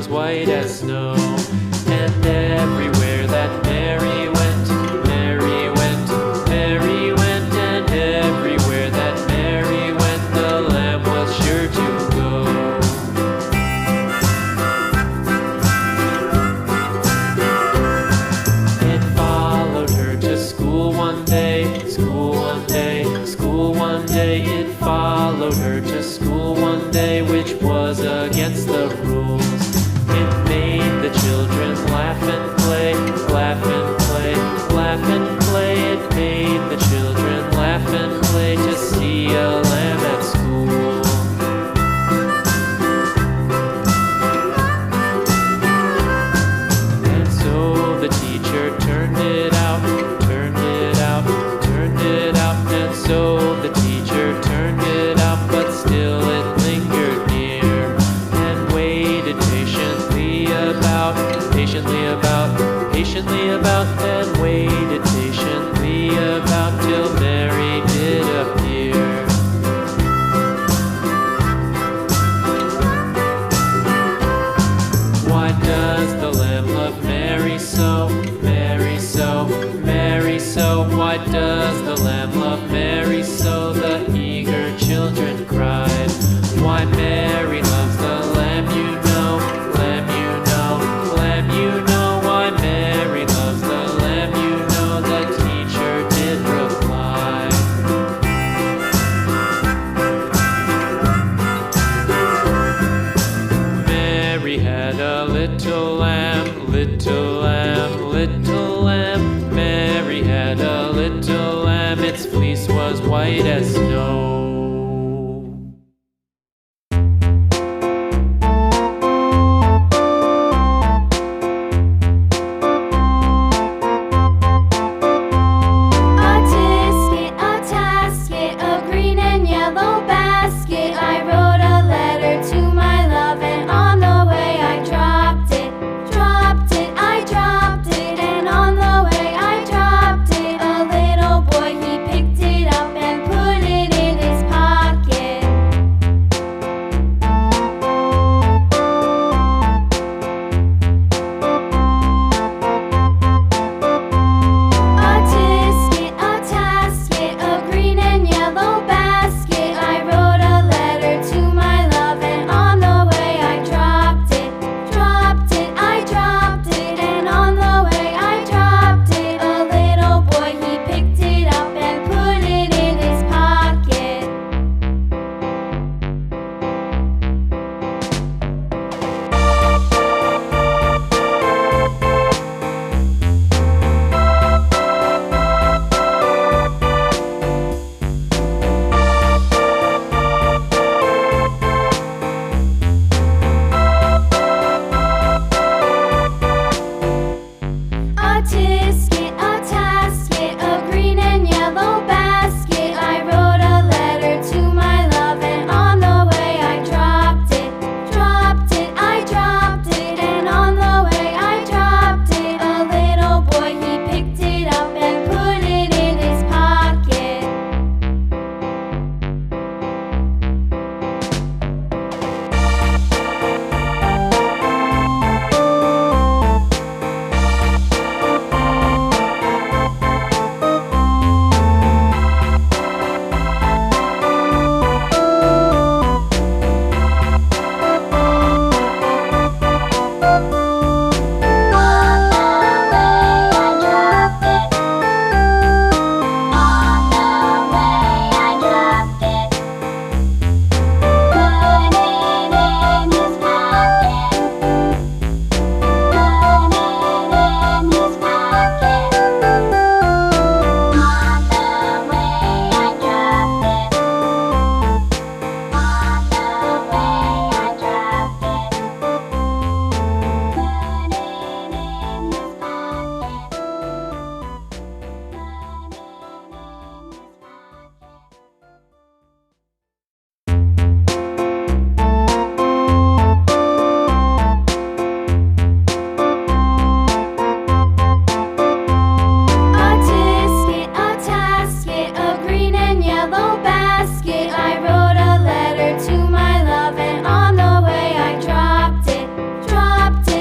white as snow. And everywhere that Mary went, Mary went, Mary went, and everywhere that Mary went, the lamb was sure to go. It followed her to school one day, school one day, school one day. It followed her to school one day, which was against the rules. It made the children laugh and play, laugh and play, laugh and play. It made the children laugh and play to see a lamb at school. And so the teacher turned it out, turned it out, turned it out. And so the teacher turned it out, but still it lingered near and waited patiently about, and waited patiently about till Mary did appear. Why does the lamb love Mary so, Mary so, Mary so? Why does the lamb love Mary so? The eager children cried. Why Mary loves the lamb, you know, lamb, you know, lamb, you know. Why Mary loves the lamb, you know, the teacher did reply. Mary had a little lamb, little lamb, little lamb. Mary had a little lamb, its fleece was white as snow.